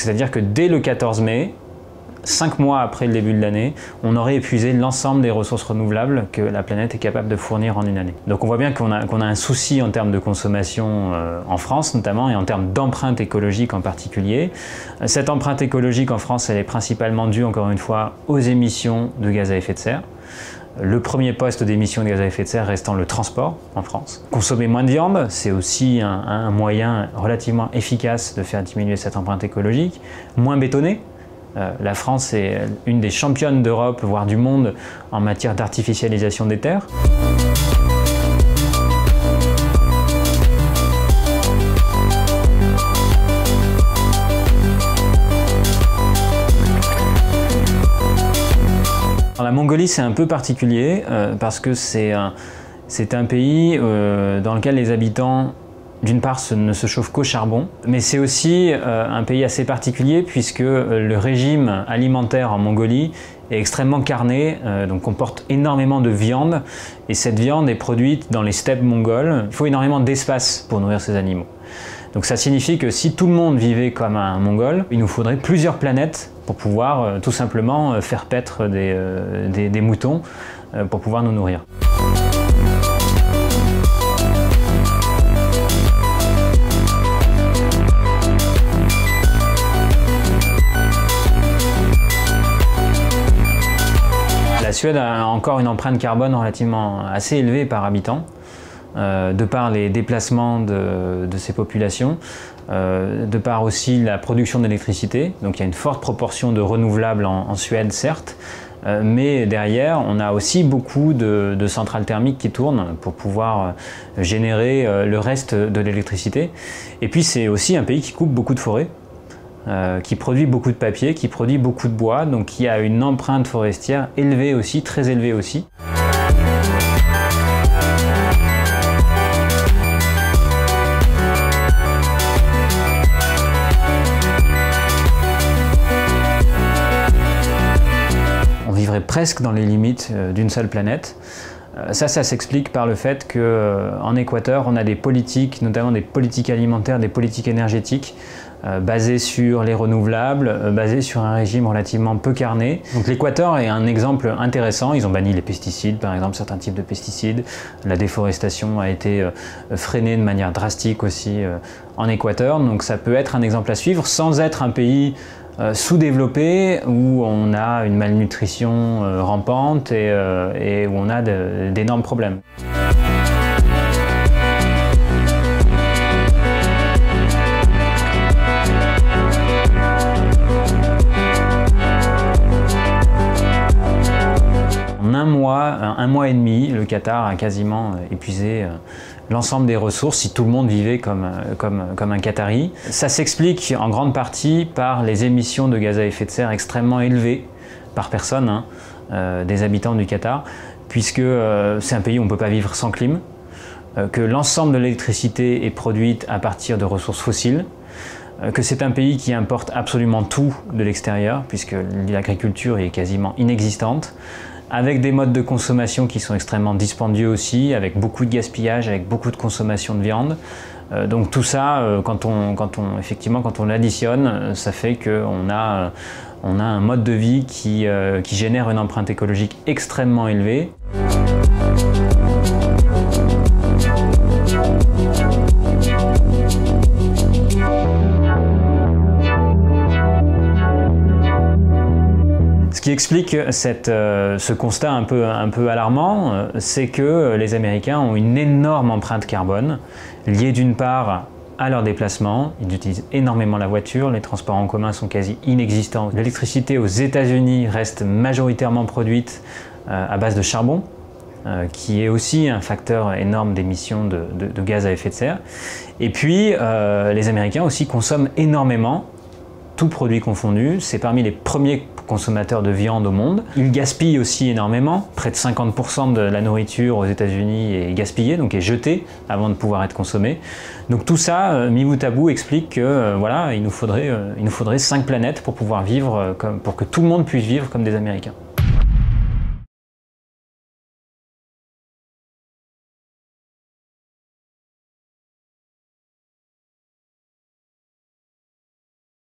c'est-à-dire que dès le 14 mai, 5 mois après le début de l'année, on aurait épuisé l'ensemble des ressources renouvelables que la planète est capable de fournir en une année. Donc on voit bien qu'on a un souci en termes de consommation en France notamment, et en termes d'empreinte écologique en particulier. Cette empreinte écologique en France, elle est principalement due, encore une fois, aux émissions de gaz à effet de serre. Le premier poste d'émissions de gaz à effet de serre restant le transport en France. Consommer moins de viande, c'est aussi un moyen relativement efficace de faire diminuer cette empreinte écologique. Moins bétonné. La France est une des championnes d'Europe, voire du monde, en matière d'artificialisation des terres. La Mongolie, c'est un peu particulier parce que c'est un pays dans lequel les habitants, d'une part, ne se chauffent qu'au charbon, mais c'est aussi un pays assez particulier puisque le régime alimentaire en Mongolie est extrêmement carné, donc comporte énormément de viande, et cette viande est produite dans les steppes mongoles. Il faut énormément d'espace pour nourrir ces animaux. Donc ça signifie que si tout le monde vivait comme un Mongol, il nous faudrait plusieurs planètes pour pouvoir tout simplement faire paître des moutons pour pouvoir nous nourrir. La Suède a encore une empreinte carbone relativement assez élevée par habitant, de par les déplacements de ces populations, de par aussi la production d'électricité. Donc il y a une forte proportion de renouvelables en Suède, certes, mais derrière, on a aussi beaucoup de centrales thermiques qui tournent pour pouvoir générer le reste de l'électricité. Et puis c'est aussi un pays qui coupe beaucoup de forêts. Qui produit beaucoup de papier, qui produit beaucoup de bois, donc qui a une empreinte forestière élevée aussi, très élevée aussi. On vivrait presque dans les limites d'une seule planète. Ça s'explique par le fait qu'en Équateur, on a des politiques, notamment des politiques alimentaires, des politiques énergétiques, basées sur les renouvelables, basées sur un régime relativement peu carné. Donc l'Équateur est un exemple intéressant. Ils ont banni les pesticides, par exemple, certains types de pesticides. La déforestation a été freinée de manière drastique aussi en Équateur. Donc ça peut être un exemple à suivre sans être un pays sous-développé où on a une malnutrition rampante et où on a d'énormes problèmes. En un mois et demi, le Qatar a quasiment épuisé l'ensemble des ressources si tout le monde vivait comme un Qatari. Ça s'explique en grande partie par les émissions de gaz à effet de serre extrêmement élevées par personne des habitants du Qatar, puisque c'est un pays où on ne peut pas vivre sans clim, que l'ensemble de l'électricité est produite à partir de ressources fossiles, que c'est un pays qui importe absolument tout de l'extérieur, puisque l'agriculture est quasiment inexistante, avec des modes de consommation qui sont extrêmement dispendieux aussi, avec beaucoup de gaspillage, avec beaucoup de consommation de viande. Donc tout ça, quand on l'additionne, ça fait qu'on a un mode de vie qui génère une empreinte écologique extrêmement élevée. Ce qui explique ce constat un peu alarmant, c'est que les Américains ont une énorme empreinte carbone, liée d'une part à leurs déplacements. Ils utilisent énormément la voiture, les transports en commun sont quasi inexistants. L'électricité aux États-Unis reste majoritairement produite à base de charbon, qui est aussi un facteur énorme d'émissions de gaz à effet de serre. Et puis, les Américains aussi consomment énormément, tout produit confondu. C'est parmi les premiers consommateurs de viande au monde. Ils gaspillent aussi énormément. Près de 50% de la nourriture aux États-Unis est gaspillée, donc est jetée avant de pouvoir être consommée. Donc tout ça, mis bout à bout, explique que voilà, il nous faudrait 5 planètes pour pouvoir vivre, pour que tout le monde puisse vivre comme des Américains.